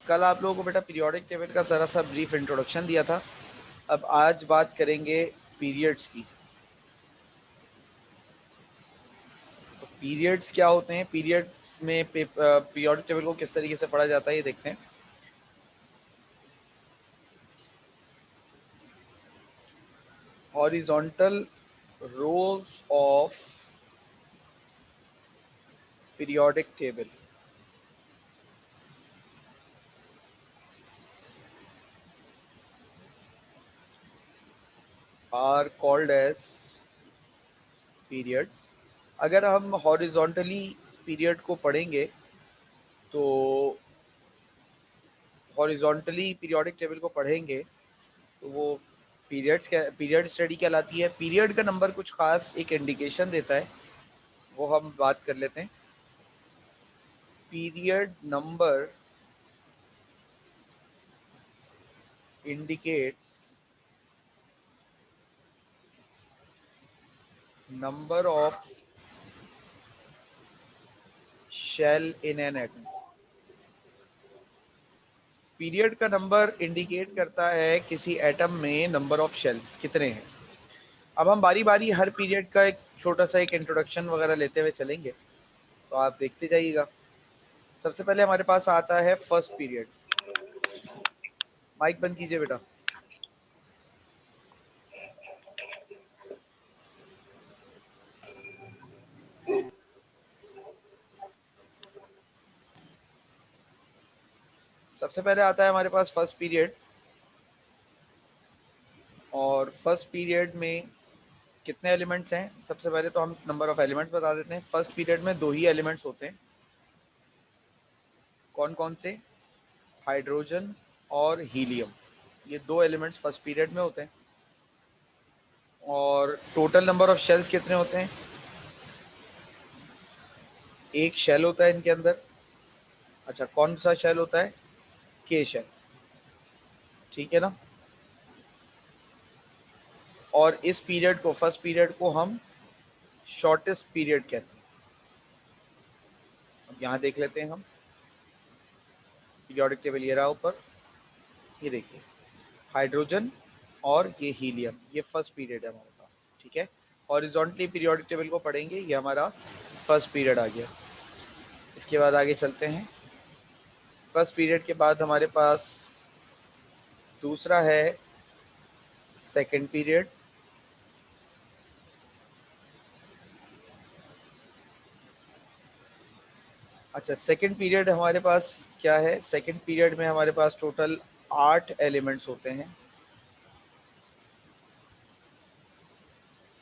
कल आप लोगों को बेटा पीरियोडिक टेबल का ज़रा सा ब्रीफ इंट्रोडक्शन दिया था। अब आज बात करेंगे पीरियड्स की। तो पीरियड्स क्या होते हैं, पीरियड्स में पीरियोडिक टेबल को किस तरीके से पढ़ा जाता है ये देखते हैं। Horizontal rows of periodic table are called as periods. अगर हम हॉरिजॉन्टली पीरियड को पढ़ेंगे तो हॉरिजॉन्टली पीरियोडिक टेबल को पढ़ेंगे तो वो पीरियड स्टडी कहलाती है। पीरियड का नंबर कुछ खास एक इंडिकेशन देता है, वो हम बात कर लेते हैं। Period number indicates number of shell in an atom. Period का नंबर इंडिकेट करता है किसी एटम में नंबर ऑफ शेल्स कितने हैं। अब हम बारी बारी हर पीरियड का एक छोटा सा एक इंट्रोडक्शन वगैरह लेते हुए चलेंगे, तो आप देखते जाइएगा। सबसे पहले हमारे पास आता है फर्स्ट पीरियड। माइक बंद कीजिए बेटा। सबसे पहले आता है हमारे पास फर्स्ट पीरियड, और फर्स्ट पीरियड में कितने एलिमेंट्स हैं। सबसे पहले तो हम नंबर ऑफ एलिमेंट्स बता देते हैं। फर्स्ट पीरियड में दो ही एलिमेंट्स होते हैं। कौन कौन से? हाइड्रोजन और हीलियम। ये दो एलिमेंट्स फर्स्ट पीरियड में होते हैं। और टोटल नंबर ऑफ शेल्स कितने होते हैं? एक शेल होता है इनके अंदर। अच्छा, कौन सा शेल होता है? के शेल, ठीक है ना। और इस पीरियड को, फर्स्ट पीरियड को हम शॉर्टेस्ट पीरियड कहते हैं। अब यहाँ देख लेते हैं हम पीरियोडिक टेबल। ये रहा ऊपर, ये देखिए हाइड्रोजन और ये हीलियम, ये फर्स्ट पीरियड है हमारे पास, ठीक है। हॉरिजॉन्टली पीरियोडिक टेबल को पढ़ेंगे, ये हमारा फर्स्ट पीरियड आ गया। इसके बाद आगे चलते हैं। फर्स्ट पीरियड के बाद हमारे पास दूसरा है सेकंड पीरियड। अच्छा, सेकंड पीरियड हमारे पास क्या है? सेकंड पीरियड में हमारे पास टोटल 8 एलिमेंट्स होते हैं।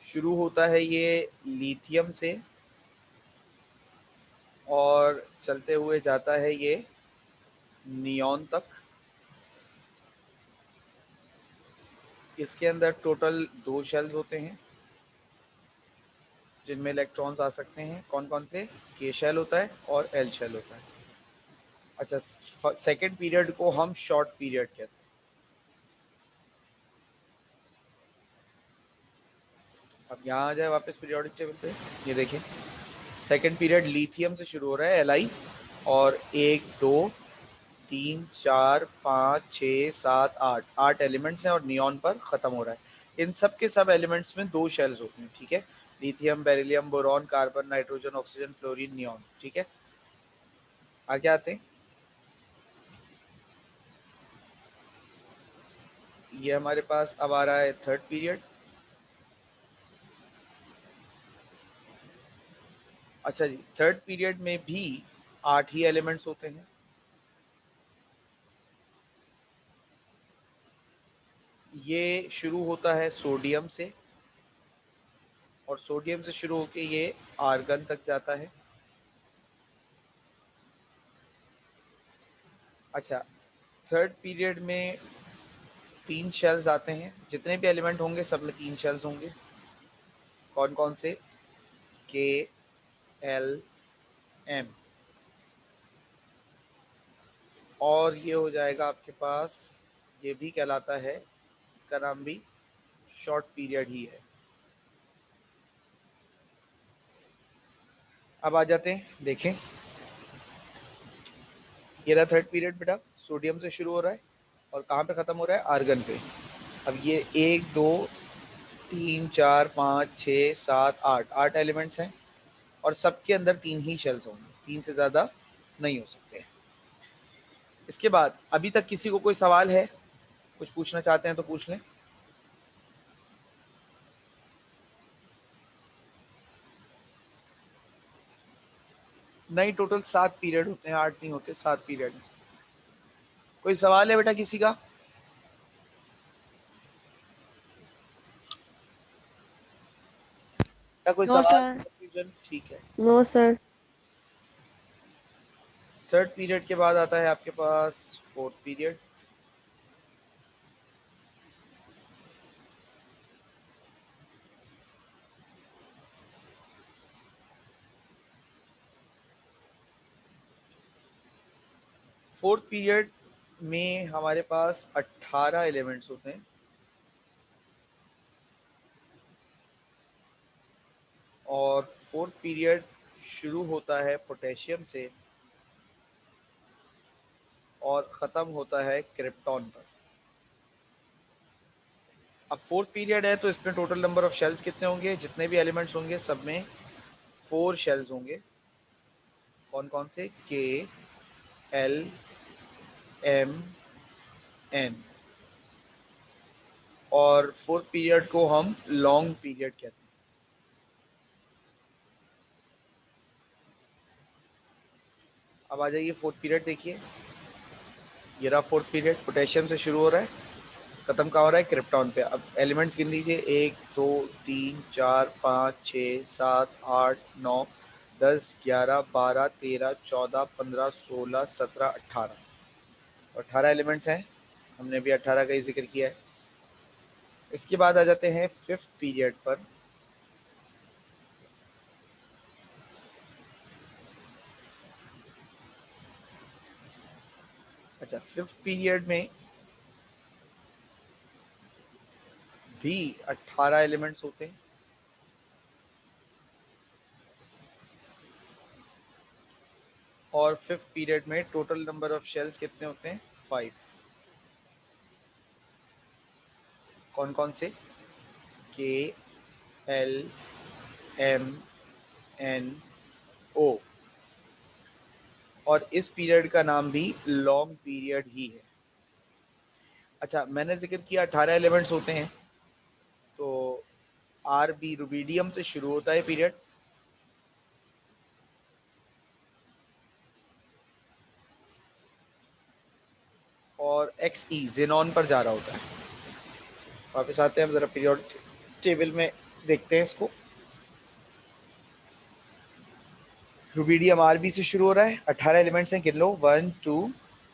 शुरू होता है ये लिथियम से और चलते हुए जाता है ये नियॉन तक। इसके अंदर टोटल 2 शेल्स होते हैं जिनमें इलेक्ट्रॉन्स आ सकते हैं। कौन कौन से? के शेल होता है और एल शेल होता है। अच्छा, सेकंड पीरियड को हम शॉर्ट पीरियड कहते हैं। अब यहाँ आ जाए वापस पीरियोडिक टेबल पे, ये देखें सेकंड पीरियड लिथियम से शुरू हो रहा है, Li, और 1 2 3 4 5 6 7 8 8 एलिमेंट्स हैं और नियॉन पर ख़त्म हो रहा है। इन सब के सब एलिमेंट्स में 2 शेल्स होते हैं, ठीक है। Lithium, beryllium, boron, carbon, nitrogen, oxygen, fluorine, neon, ठीक है। आगे आते हैं। ये हमारे पास अब आ रहा है थर्ड पीरियड। अच्छा जी, थर्ड पीरियड में भी 8 ही एलिमेंट्स होते हैं। ये शुरू होता है सोडियम से और सोडियम से शुरू होके ये आर्गन तक जाता है। अच्छा, थर्ड पीरियड में 3 शेल्स आते हैं। जितने भी एलिमेंट होंगे सब में 3 शेल्स होंगे। कौन कौन से? K, L, M. और ये हो जाएगा आपके पास, ये भी कहलाता है, इसका नाम भी शॉर्ट पीरियड ही है। अब आ जाते हैं, देखें ये रहा थर्ड पीरियड बेटा, सोडियम से शुरू हो रहा है और कहाँ पे ख़त्म हो रहा है, आर्गन पे। अब ये 1 2 3 4 5 6 7 8 8 एलिमेंट्स हैं और सबके अंदर 3 ही शेल्स होंगे, 3 से ज़्यादा नहीं हो सकते। इसके बाद अभी तक किसी को कोई सवाल है, कुछ पूछना चाहते हैं तो पूछ लें। नहीं, टोटल 7 पीरियड होते हैं, 8 नहीं होते, 7 पीरियड। कोई सवाल है बेटा किसी का? क्या कोई नो सवाल, सर। कंफ्यूजन? ठीक है। No sir. थर्ड पीरियड के बाद आता है आपके पास फोर्थ पीरियड। फोर्थ पीरियड में हमारे पास 18 एलिमेंट्स होते हैं और फोर्थ पीरियड शुरू होता है पोटेशियम से और ख़त्म होता है क्रिप्टॉन पर। अब फोर्थ पीरियड है तो इसमें टोटल नंबर ऑफ शेल्स कितने होंगे, जितने भी एलिमेंट्स होंगे सब में 4 शेल्स होंगे। कौन कौन से? K, L, M, N. और फोर्थ पीरियड को हम लॉन्ग पीरियड कहते हैं। अब आ जाइए फोर्थ पीरियड देखिए, ये रहा फोर्थ पीरियड, पोटेशियम से शुरू हो रहा है, खत्म कहाँ हो रहा है, क्रिप्टॉन पे। अब एलिमेंट्स गिन लीजिए, 1 2 3 4 5 6 7 8 9 10 11 12 13 14 15 16 17 18। 18 एलिमेंट्स हैं, हमने भी 18 का ही जिक्र किया है। इसके बाद आ जाते हैं फिफ्थ पीरियड पर। अच्छा, फिफ्थ पीरियड में भी 18 एलिमेंट्स होते हैं और फिफ्थ पीरियड में टोटल नंबर ऑफ शेल्स कितने होते हैं, 5। कौन कौन से? के, एल, एम, एन, ओ। और इस पीरियड का नाम भी लॉन्ग पीरियड ही है। अच्छा, मैंने जिक्र किया 18 एलिमेंट्स होते हैं, तो आर बी रुबीडियम से शुरू होता है पीरियड और एक्स ई जेनॉन पर जा रहा होता है। वापस आते हैं हम, जरा पीरियड टेबल में देखते हैं इसको। रुबीडियम आर बी से शुरू हो रहा है, 18 एलिमेंट्स हैं, गिन लो, 1 2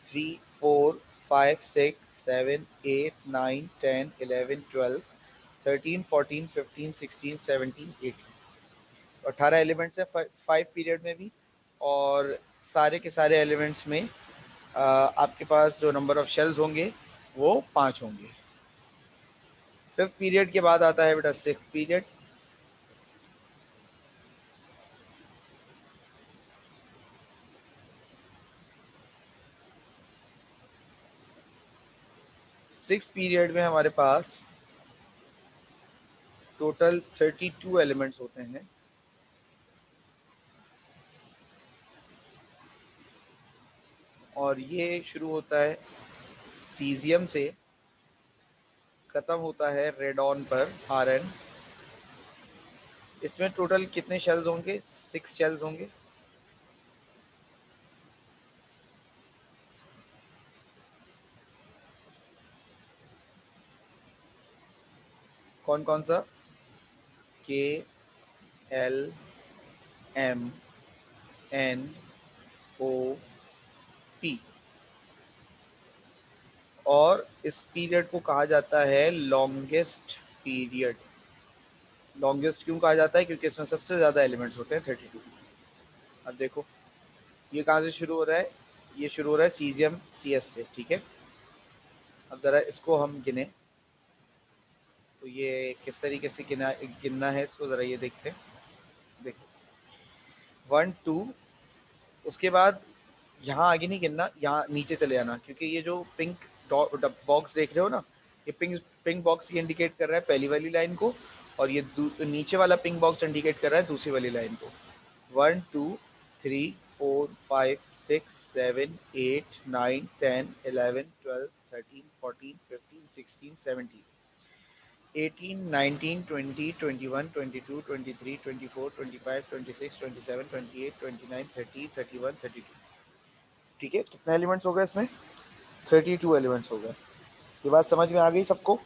3 4 5 6 7 8 9 10 11 12 13 14 15 16 17 18। 18 एलिमेंट्स हैं 5 पीरियड में भी, और सारे के सारे एलिमेंट्स में आपके पास जो नंबर ऑफ शेल्स होंगे वो 5 होंगे। फिफ्थ पीरियड के बाद आता है बेटा सिक्स्थ पीरियड। सिक्स्थ पीरियड में हमारे पास टोटल 32 एलिमेंट्स होते हैं और ये शुरू होता है सीजियम से, खत्म होता है रेडॉन पर, आर एन। इसमें टोटल कितने शेल्स होंगे, 6 शेल्स होंगे। कौन कौन सा? के, L, M, N, O, P. और इस पीरियड को कहा जाता है लॉन्गेस्ट पीरियड। लॉन्गेस्ट क्यों कहा जाता है? क्योंकि इसमें सबसे ज़्यादा एलिमेंट्स होते हैं, 32। अब देखो, ये कहाँ से शुरू हो रहा है, ये शुरू हो रहा है सीजियम सी एस से, ठीक है। अब ज़रा इसको हम गिने, तो ये किस तरीके से गिनना है इसको, ज़रा ये देखते हैं। देखो, 1 2, उसके बाद यहाँ आगे नहीं गिनना, यहाँ नीचे चले जाना, क्योंकि ये जो पिंक बॉक्स देख रहे हो ना, ये पिंक पिंक बॉक्स ये इंडिकेट कर रहा है पहली वाली लाइन को, और ये नीचे वाला पिंक बॉक्स इंडिकेट कर रहा है दूसरी वाली लाइन को। 1 2 3 4 5 6 7 8 9 10 11 12 13 14 15 16 17 18 19 20 21 22 23 24 25 26 27 28 29 30 31 32। ठीक है, कितने एलिमेंट्स हो गए इसमें? 32 एलिमेंट्स हो गए। ये बात समझ में आ गई सबको?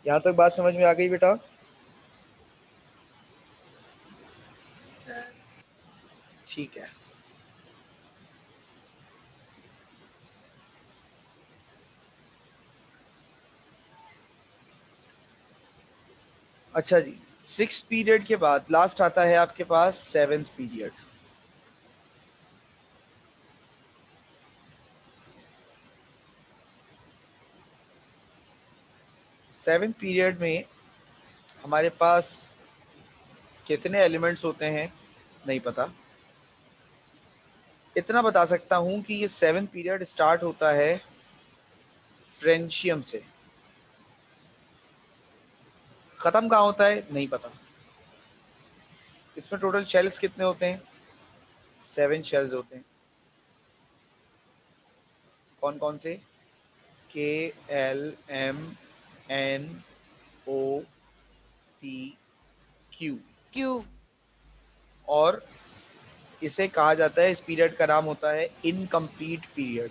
यहाँ तक बात समझ में आ गई बेटा? ठीक है। अच्छा जी, 6 पीरियड के बाद लास्ट आता है आपके पास 7th पीरियड। सेवेंथ पीरियड में हमारे पास कितने एलिमेंट्स होते हैं नहीं पता। इतना बता सकता हूं कि ये 7th पीरियड स्टार्ट होता है फ्रेंशियम से। खत्म कहाँ होता है नहीं पता। इसमें टोटल शेल्स कितने होते हैं? 7 शेल्स होते हैं। कौन कौन से? K L M N O P Q. Q. और इसे कहा जाता है, इस पीरियड का नाम होता है इनकम्प्लीट पीरियड।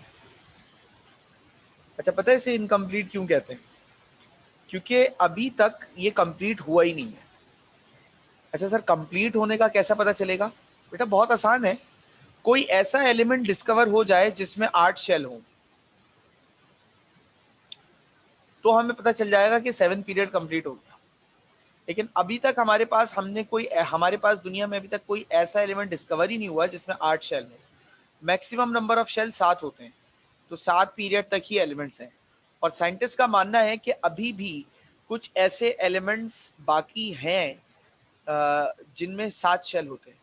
अच्छा, पता है इसे इनकम्प्लीट क्यों कहते हैं? क्योंकि अभी तक ये कंप्लीट हुआ ही नहीं है। अच्छा सर, कंप्लीट होने का कैसा पता चलेगा? बेटा बहुत आसान है। कोई ऐसा एलिमेंट डिस्कवर हो जाए जिसमें 8 शेल हो, तो हमें पता चल जाएगा कि 7th पीरियड कंप्लीट हो गया। लेकिन अभी तक हमारे पास दुनिया में अभी तक कोई ऐसा एलिमेंट डिस्कवर ही नहीं हुआ जिसमें 8 शेल हो। मैक्सिमम नंबर ऑफ शेल 7 होते हैं, तो 7 पीरियड तक ही एलिमेंट्स हैं। और साइंटिस्ट का मानना है कि अभी भी कुछ ऐसे एलिमेंट्स बाकी हैं जिनमें 7 शेल होते हैं।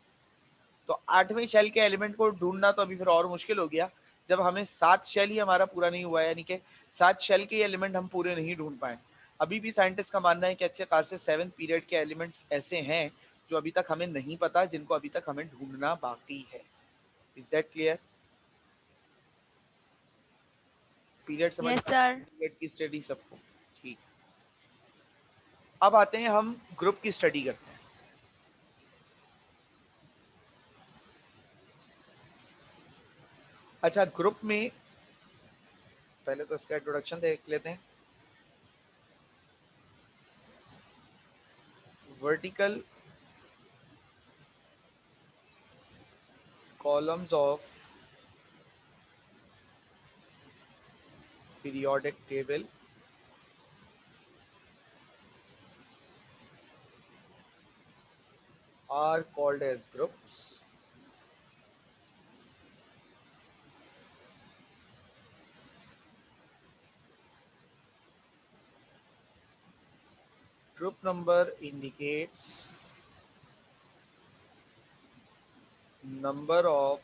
तो 8वें शेल के एलिमेंट को ढूंढना तो अभी फिर और मुश्किल हो गया, जब हमें 7 शेल ही हमारा पूरा नहीं हुआ है, यानी कि 7 शेल के एलिमेंट हम पूरे नहीं ढूंढ पाए। अभी भी साइंटिस्ट का मानना है कि अच्छे खासे 7th पीरियड के एलिमेंट्स ऐसे हैं जो अभी तक हमें नहीं पता, जिनको अभी तक हमें ढूंढना बाकी है। Is that clear? पीरियड समझ यस में? सर। पीरियड की स्टडी सबको ठीक। अब आते हैं हम ग्रुप की स्टडी करते हैं। अच्छा, ग्रुप में पहले तो इसका इंट्रोडक्शन देख लेते हैं। Vertical columns of periodic table are called as groups. Group number indicates number of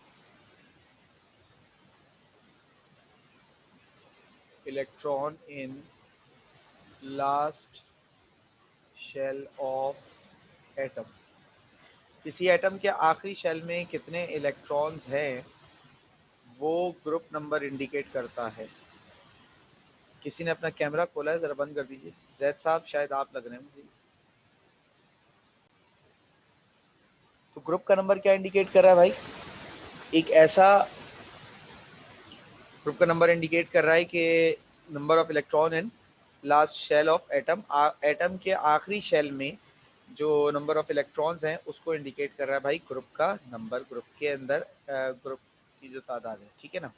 electron in last shell of atom. किसी एटम के आखिरी शेल में कितने इलेक्ट्रॉन्स हैं, वो ग्रुप नंबर इंडिकेट करता है। किसी ने अपना कैमरा खोला है, जरा बंद कर दीजिए। जैद साहब शायद आप लग रहे हैं मुझे। तो ग्रुप का नंबर क्या इंडिकेट कर रहा है भाई? एक ऐसा ग्रुप का नंबर इंडिकेट कर रहा है कि number of electron in last shell of atom, atom के आखिरी शेल में जो नंबर ऑफ इलेक्ट्रॉन्स हैं उसको इंडिकेट कर रहा है भाई ग्रुप का नंबर, ग्रुप के अंदर ग्रुप की जो तादाद है। ठीक है ना?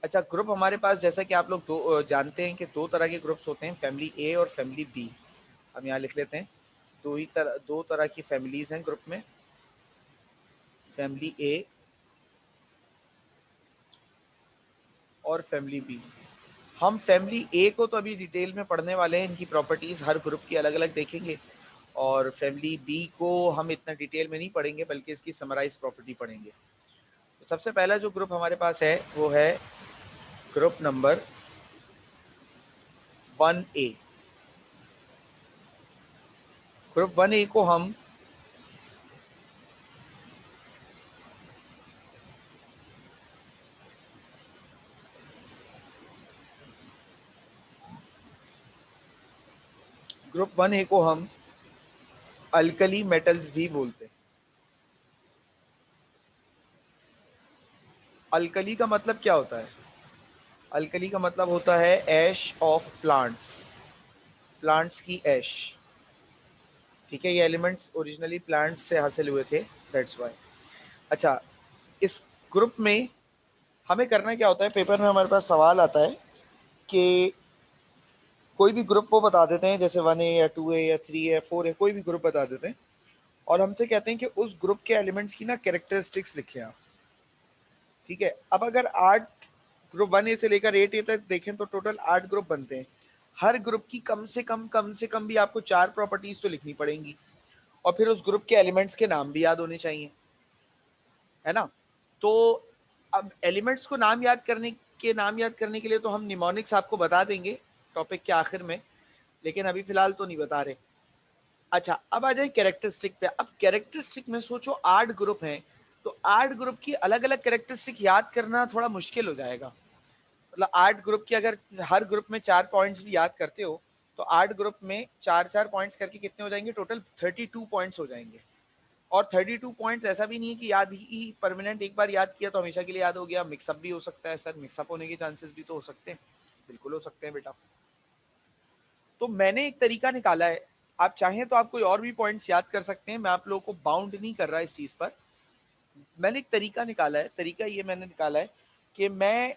अच्छा, ग्रुप हमारे पास जैसा कि आप लोग जानते हैं कि दो तरह के ग्रुप्स होते हैं, फैमिली ए और फैमिली बी। हम यहाँ लिख लेते हैं, दो तरह की फैमिलीज हैं ग्रुप में, फैमिली ए और फैमिली बी। हम फैमिली ए को तो अभी डिटेल में पढ़ने वाले हैं, इनकी प्रॉपर्टीज हर ग्रुप की अलग अलग देखेंगे। और फैमिली बी को हम इतना डिटेल में नहीं पढ़ेंगे, बल्कि इसकी समराइज प्रॉपर्टी पढ़ेंगे। तो सबसे पहला जो ग्रुप हमारे पास है वो है group number 1A। Group 1A को हम अल्कली मेटल्स भी बोलते हैं। अल्कली का मतलब क्या होता है? अल्कली का मतलब होता है ऐश ऑफ प्लांट्स, प्लांट्स की ऐश। ठीक है, ये एलिमेंट्स ओरिजिनली प्लांट्स से हासिल हुए थे, दैट्स व्हाई। अच्छा, इस ग्रुप में हमें करना क्या होता है, पेपर में हमारे पास सवाल आता है कि कोई भी ग्रुप वो बता देते हैं, जैसे 1A या 2A या 3A या 4A, कोई भी ग्रुप बता देते हैं और हमसे कहते हैं कि उस ग्रुप के एलिमेंट्स की ना कैरेक्टरिस्टिक्स लिखें आप। ठीक है, अब अगर 8 ग्रुप 1A से लेकर 8A तक देखें तो टोटल 8 ग्रुप बनते हैं। हर ग्रुप की कम से कम भी आपको 4 प्रॉपर्टीज तो लिखनी पड़ेंगी और फिर उस ग्रुप के एलिमेंट्स के नाम भी याद होने चाहिए, है ना? तो अब एलिमेंट्स को नाम याद करने के लिए तो हम निमोनिक्स आपको बता देंगे टॉपिक के आखिर में, लेकिन अभी फिलहाल तो नहीं बता रहे। अच्छा, अब आ जाए कैरेक्टरिस्टिक पे। अब कैरेक्टरिस्टिक में सोचो 8 ग्रुप हैं, तो 8 ग्रुप की अलग अलग कैरेक्टरिस्टिक याद करना थोड़ा मुश्किल हो जाएगा। मतलब 8 ग्रुप की अगर हर ग्रुप में 4 पॉइंट्स भी याद करते हो तो 8 ग्रुप में 4 पॉइंट्स करके कितने हो जाएंगे? टोटल 32 पॉइंट्स हो जाएंगे। और 32 पॉइंट्स ऐसा भी नहीं है कि याद ही परमानेंट, एक बार याद किया तो हमेशा के लिए याद हो गया। मिक्सअप भी हो सकता है सर, मिक्सअप होने के चांसेस भी तो हो सकते हैं, बिल्कुल हो सकते हैं बेटा। तो मैंने एक तरीका निकाला है, आप चाहें तो आप कोई और भी पॉइंट्स याद कर सकते हैं, मैं आप लोगों को बाउंड नहीं कर रहा इस चीज पर। मैंने एक तरीका निकाला है, तरीका ये मैंने निकाला है कि मैं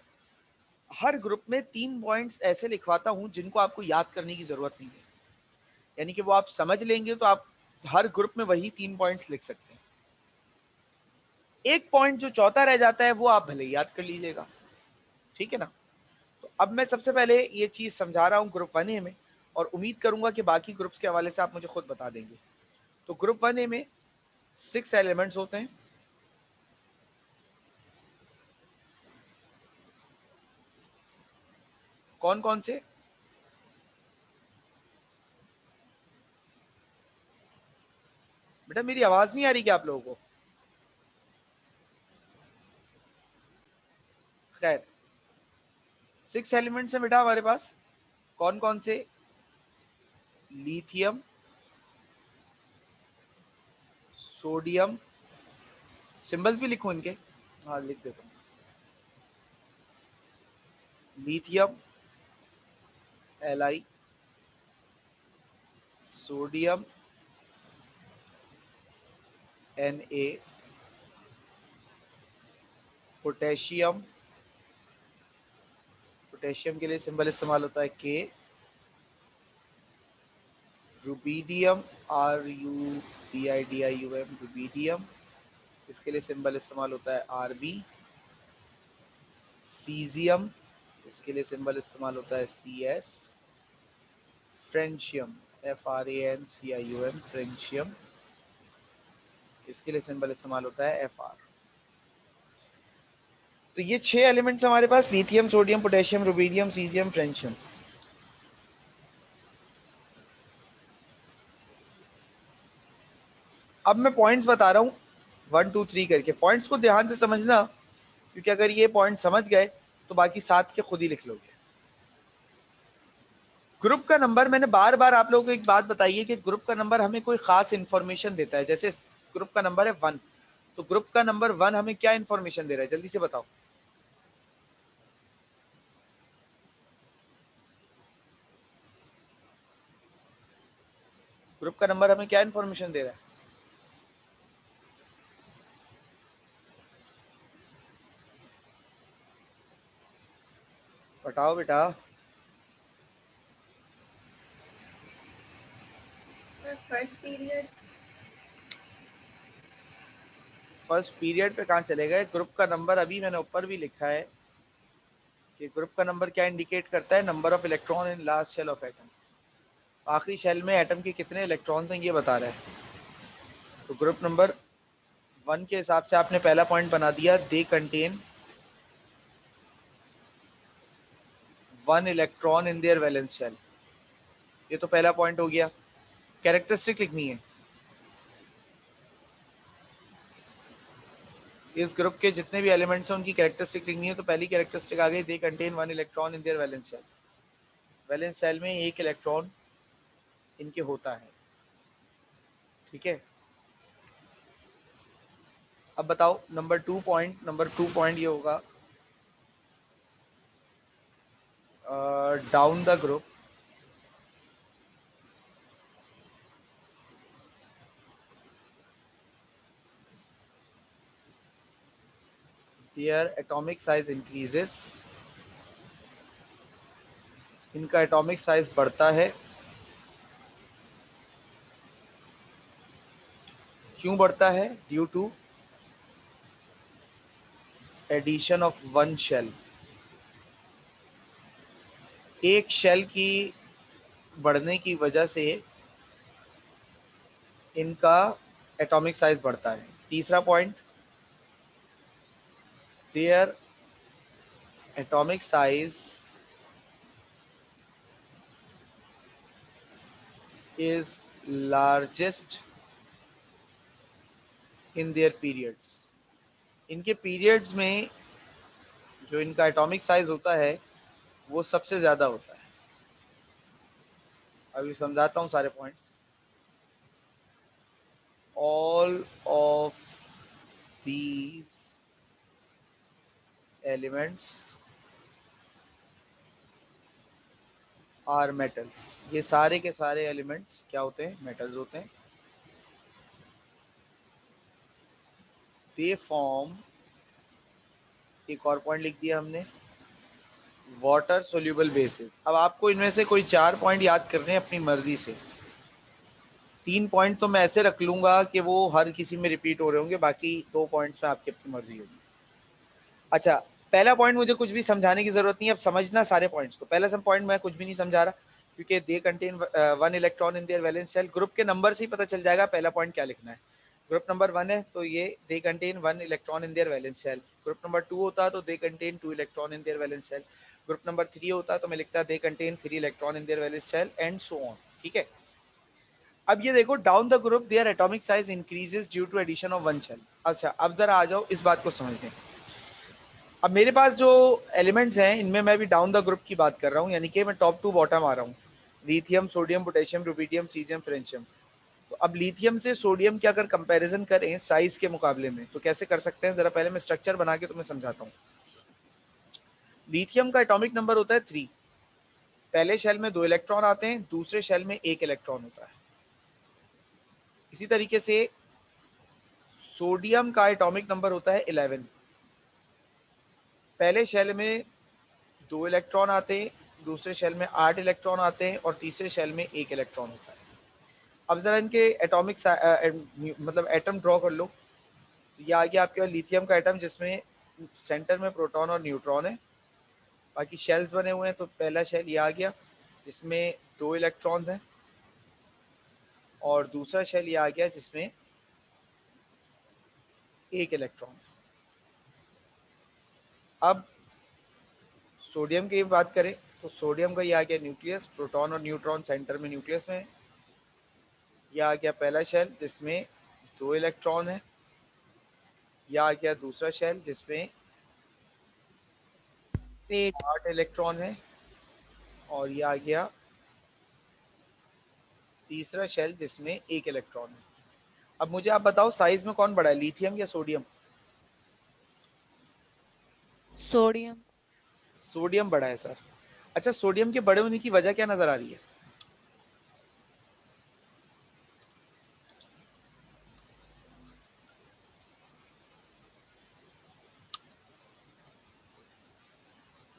हर ग्रुप में 3 पॉइंट्स ऐसे लिखवाता हूं जिनको आपको याद करने की जरूरत नहीं है। यानी कि वो आप समझ लेंगे तो आप हर ग्रुप में वही 3 पॉइंट्स लिख सकते हैं। एक पॉइंट जो चौथा रह जाता है वो आप भले ही याद कर लीजिएगा, ठीक है ना? तो अब मैं सबसे पहले ये चीज समझा रहा हूँ ग्रुप 1A में, और उम्मीद करूंगा कि बाकी ग्रुप्स के हवाले से आप मुझे खुद बता देंगे। तो ग्रुप 1A में 6 एलिमेंट्स होते हैं। कौन कौन से? बेटा मेरी आवाज नहीं आ रही क्या आप लोगों को? खैर, 6 एलिमेंट्स हैं बेटा हमारे पास। कौन कौन से? लिथियम, सोडियम, सिंबल्स भी लिखूं इनके? हाँ लिख देता हूँ। Lithium Li, sodium Na, potassium, potassium के लिए सिंबल इस्तेमाल होता है K, रुबीडियम RUBIDIUM, रुबीडियम, इसके लिए सिंबल इस्तेमाल होता है Rb, सीजियम, इसके लिए सिंबल इस्तेमाल होता है CS, फ्रेंशियम FRANCIUM, फ्रेंशियम, इसके लिए सिंबल इस्तेमाल होता है FR। तो ये 6 एलिमेंट्स हमारे पास, lithium, sodium, potassium, rubidium, caesium, francium. अब मैं पॉइंट्स बता रहा हूँ 1 2 3 करके, पॉइंट्स को ध्यान से समझना, क्योंकि अगर ये पॉइंट समझ गए तो बाकी 7 के खुद ही लिख लोगे। ग्रुप का नंबर, मैंने बार बार आप लोगों को एक बात बताई है कि ग्रुप का नंबर हमें कोई खास इंफॉर्मेशन देता है। जैसे ग्रुप का नंबर है 1, तो ग्रुप का नंबर 1 हमें क्या इंफॉर्मेशन दे रहा है, जल्दी से बताओ। ग्रुप का नंबर हमें क्या इंफॉर्मेशन दे रहा है? बताओ बेटा। First period. फर्स्ट पीरियड पे कहाँ चले गए? ग्रुप का नंबर अभी मैंने ऊपर भी लिखा है कि ग्रुप का नंबर क्या इंडिकेट करता है? Number of electron in last shell of atom. आखिरी शेल में एटम के कितने इलेक्ट्रॉन्स हैं ये बता रहा है। तो ग्रुप नंबर 1 के हिसाब से आपने पहला पॉइंट बना दिया, they contain 1 electron in their valence shell. ये तो पहला पॉइंट हो गया। कैरेक्टरिस्टिक लिखनी है। इस ग्रुप के जितने भी एलिमेंट्स हैं उनकी कैरेक्टरिस्टिक लिखनी है। तो पहली कैरेक्टरिस्टिक आ गई, they contain 1 electron in their valence shell. Valence shell में एक इलेक्ट्रॉन इनके होता है। ठीक है, अब बताओ नंबर 2 पॉइंट ये होगा, down the group their atomic size increases, इनका एटॉमिक साइज बढ़ता है। क्यों बढ़ता है? Due to addition of 1 shell. एक शेल की बढ़ने की वजह से इनका एटॉमिक साइज बढ़ता है। तीसरा point, there atomic size is largest in their periods. इनके पीरियड्स में जो इनका एटॉमिक साइज होता है वो सबसे ज़्यादा होता है। अभी समझाता हूँ सारे points. All of these elements are metals. ये सारे के सारे एलिमेंट्स क्या होते हैं? मेटल्स होते हैं। दे फॉर्म, एक और पॉइंट लिख दिया हमने, वाटर सोल्यूबल बेसिस। अब आपको इनमें से कोई 4 पॉइंट याद करने हैं अपनी मर्जी से। 3 पॉइंट तो मैं ऐसे रख लूंगा कि वो हर किसी में रिपीट हो रहे होंगे, बाकी 2 पॉइंट्स में आपकी अपनी मर्जी होगी। अच्छा, पहला पॉइंट मुझे कुछ भी समझाने की जरूरत नहीं है, अब समझना सारे पॉइंट्स को। पहला सब पॉइंट मैं कुछ भी नहीं समझा रहा, क्योंकि they contain 1 electron in their valence shell. Group के नंबर से ही पता चल जाएगा पहला पॉइंट क्या लिखना है। ग्रुप नंबर 1 है तो ये they contain 1 electron in their valence shell. Group number 2 होता तो they contain 2 electron in their valence shell. Group number 3 होता तो मैं लिखता they contain 3 electron in their valence shell, and so on. ठीक है, अब ये देखो, down the group their atomic size increases due to addition of 1 shell. अच्छा, अब जरा आ जाओ इस बात को समझने। अब मेरे पास जो एलिमेंट्स हैं इनमें मैं भी डाउन द ग्रुप की बात कर रहा हूँ, यानी कि मैं टॉप टू बॉटम आ रहा हूँ। Lithium, sodium, potassium, rubidium, caesium, francium. तो अब लिथियम से सोडियम की अगर कंपैरिजन करें साइज के मुकाबले में तो कैसे कर सकते हैं, जरा पहले मैं स्ट्रक्चर बना के तुम्हें समझाता हूँ। लिथियम का एटॉमिक नंबर होता है 3। पहले शेल में 2 इलेक्ट्रॉन आते हैं, दूसरे शेल में 1 इलेक्ट्रॉन होता है। इसी तरीके से सोडियम का एटॉमिक नंबर होता है 11। पहले शेल में 2 इलेक्ट्रॉन आते हैं, दूसरे शेल में 8 इलेक्ट्रॉन आते हैं और तीसरे शेल में 1 इलेक्ट्रॉन होता है। अब जरा इनके एटॉमिक मतलब एटम ड्रॉ कर लो। ये आ गया आपके पास लिथियम का एटम, जिसमें सेंटर में प्रोटॉन और न्यूट्रॉन है। बाकी शेल्स बने हुए हैं, तो पहला शेल ये आ गया जिसमें 2 इलेक्ट्रॉन्स हैं, और दूसरा शेल ये आ गया जिसमें 1 इलेक्ट्रॉन। अब सोडियम की बात करें तो सोडियम का ये आ गया न्यूक्लियस, प्रोटॉन और न्यूट्रॉन सेंटर में न्यूक्लियस में। ये आ गया पहला शेल जिसमें 2 इलेक्ट्रॉन है। यह आ गया दूसरा शेल जिसमें 8। 8 इलेक्ट्रॉन है, और यह आ गया तीसरा शेल जिसमें 1 इलेक्ट्रॉन है। अब मुझे आप बताओ साइज में कौन बड़ा है, लिथियम या सोडियम? सोडियम। सोडियम बड़ा है सर। अच्छा, सोडियम के बड़े होने की वजह क्या नजर आ रही है?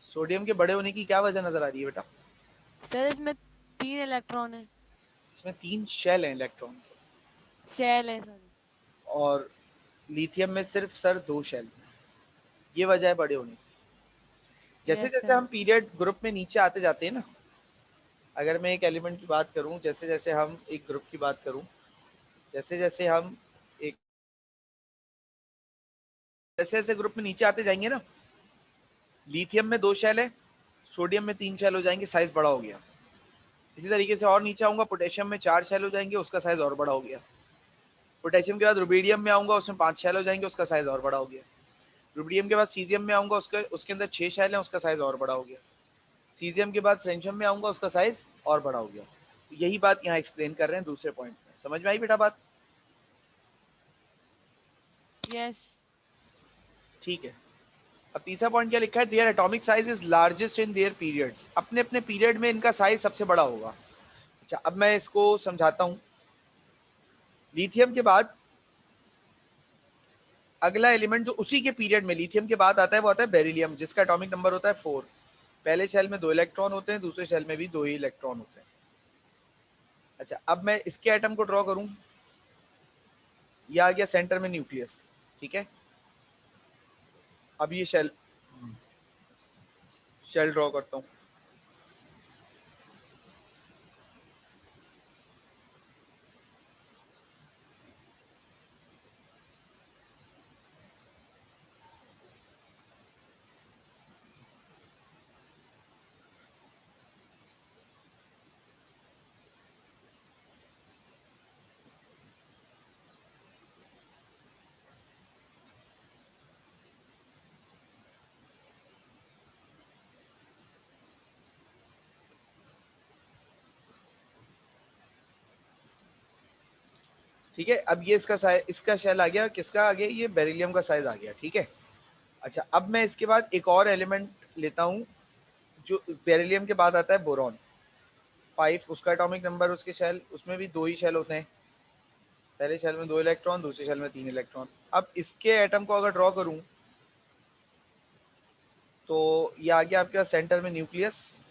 सोडियम के बड़े होने की क्या वजह नजर आ रही है बेटा? सर इसमें 3 इलेक्ट्रॉन है। इसमें 3 शेल हैं इलेक्ट्रॉन के, शेल है सर। और लिथियम में सिर्फ सर 2 शेल हैं। ये वजह है बड़े होने की। जैसे यस जैसे सर। हम पीरियड ग्रुप में नीचे आते जाते हैं ना, अगर मैं एक एलिमेंट की बात करूं, जैसे जैसे हम एक ग्रुप की बात करूं, जैसे जैसे हम एक जैसे जैसे ग्रुप में नीचे आते जाएंगे ना, लिथियम में 2 शेल है, सोडियम में 3 शेल हो जाएंगे, साइज बड़ा हो गया। इसी तरीके से और नीचे आऊंगा, पोटेशियम में 4 शेल हो जाएंगे, उसका साइज और बड़ा हो गया। पोटेशियम के बाद रुबीडियम में आऊंगा, उसमें 5 शेल हो जाएंगे, उसका साइज और बड़ा हो गया। रुबीडियम के बाद सीजियम में आऊंगा, उसके अंदर 6 शेल है, उसका साइज और बड़ा हो गया। सीजियम के बाद फ्रेंशियम में आऊंगा, उसका साइज और बड़ा हो गया। तो यही बात यहाँ एक्सप्लेन कर रहे हैं दूसरे पॉइंट में। समझ में आई बेटा बात? यस। ठीक है। अब तीसरा पॉइंट क्या लिखा है? There atomic size is largest in their periods. अपने अपने पीरियड में इनका साइज सबसे बड़ा होगा। अच्छा, अब मैं इसको समझाता हूं। लिथियम के बाद अगला एलिमेंट जो उसी के पीरियड में लिथियम के बाद आता है वो आता है बेरिलियम, जिसका एटॉमिक नंबर होता है 4। पहले शेल में 2 इलेक्ट्रॉन होते हैं, दूसरे शेल में भी 2 ही इलेक्ट्रॉन होते हैं। अच्छा, अब मैं इसके एटम को ड्रॉ करूं। ये आ गया सेंटर में न्यूक्लियस, ठीक है। अब ये शेल शेल ड्रॉ करता हूं। ठीक है, अब ये इसका शेल आ गया, किसका आ गया? ये बेरिलियम का साइज आ गया, ठीक है। अच्छा, अब मैं इसके बाद एक और एलिमेंट लेता हूं जो बेरिलियम के बाद आता है, बोरॉन 5। उसका एटॉमिक नंबर, उसके शेल, उसमें भी 2 ही शेल होते हैं। पहले शेल में 2 इलेक्ट्रॉन, दूसरे शेल में 3 इलेक्ट्रॉन। अब इसके एटम को अगर ड्रॉ करूं तो ये आ गया आपके पास सेंटर में न्यूक्लियस।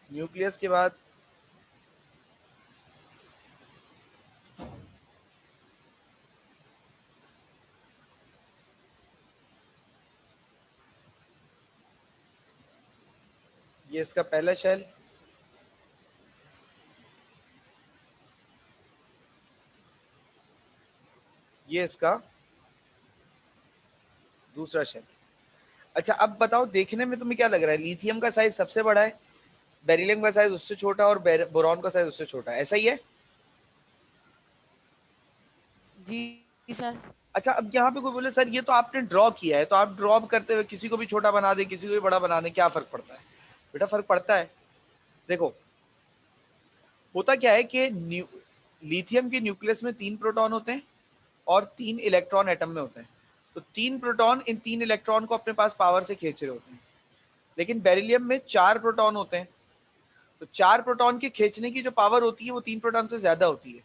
न्यूक्लियस के बाद ये इसका पहला शेल, ये इसका दूसरा शेल। अच्छा, अब बताओ देखने में तुम्हें क्या लग रहा है? लिथियम का साइज सबसे बड़ा है, बेरिलियम का साइज उससे छोटा और बोरॉन का साइज उससे छोटा है, ऐसा ही है? जी सर। अच्छा, अब यहाँ पे कोई बोले सर ये तो आपने ड्रॉ किया है, तो आप ड्रॉ करते हुए किसी को भी छोटा बना दे, किसी को भी बड़ा बना दे, क्या फर्क पड़ता है? बेटा फर्क पड़ता है। देखो, होता क्या है कि लिथियम के न्यूक्लियस में 3 प्रोटॉन होते हैं और 3 इलेक्ट्रॉन एटम में होते हैं। तो 3 प्रोटॉन इन 3 इलेक्ट्रॉन को अपने पास पावर से खींच रहे होते हैं। लेकिन बेरिलियम में 4 प्रोटॉन होते हैं, तो 4 प्रोटॉन के खींचने की जो पावर होती है वो 3 प्रोटॉन से ज्यादा होती है।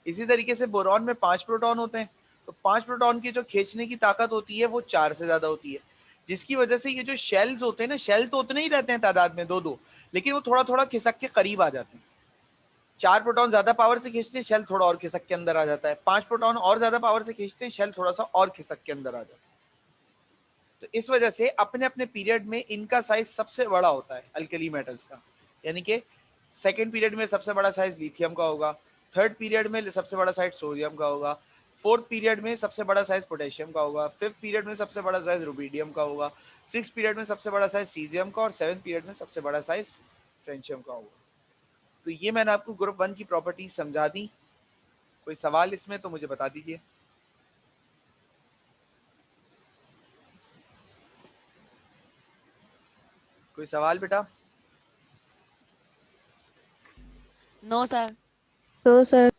इसी तरीके से बोरॉन में 5 प्रोटॉन होते हैं, तो 5 प्रोटॉन की जो खींचने की ताकत होती है वो 4 से ज्यादा होती है। जिसकी वजह से ये जो शेल्स होते हैं ना, शेल तो उतने ही रहते हैं तादाद में, 2-2, लेकिन वो थोड़ा थोड़ा खिसक के करीब आ जाते हैं। 4 प्रोटॉन ज्यादा पावर से खींचते हैं, शेल थोड़ा और खिसक के अंदर आ जाता है। 5 प्रोटॉन और ज्यादा पावर से खींचते हैं, शेल थोड़ा सा और खिसक के अंदर आ जाता है। तो इस वजह से अपने अपने पीरियड में इनका साइज सबसे बड़ा होता है अल्कली मेटल्स का। यानी कि सेकेंड पीरियड में सबसे बड़ा साइज लिथियम का होगा, थर्ड पीरियड में सबसे बड़ा साइज सोडियम का होगा, फोर्थ पीरियड में सबसे बड़ा साइज पोटेशियम का होगा, फिफ्थ पीरियड में सबसे बड़ा साइज रुबीडियम का होगा, सिक्स पीरियड में सबसे बड़ा साइज सीजियम का, और सेवंथ पीरियड में सबसे बड़ा साइज फ्रेंशियम का होगा। तो ये मैंने आपको ग्रुप 1 की प्रॉपर्टीज समझा दी। कोई सवाल इसमें तो मुझे बता दीजिए। कोई सवाल बेटा? No sir. तो सर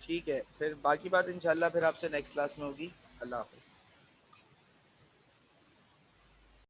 ठीक है, फिर बाकी बात इंशाल्लाह फिर आपसे नेक्स्ट क्लास में होगी। अल्लाह हाफिज।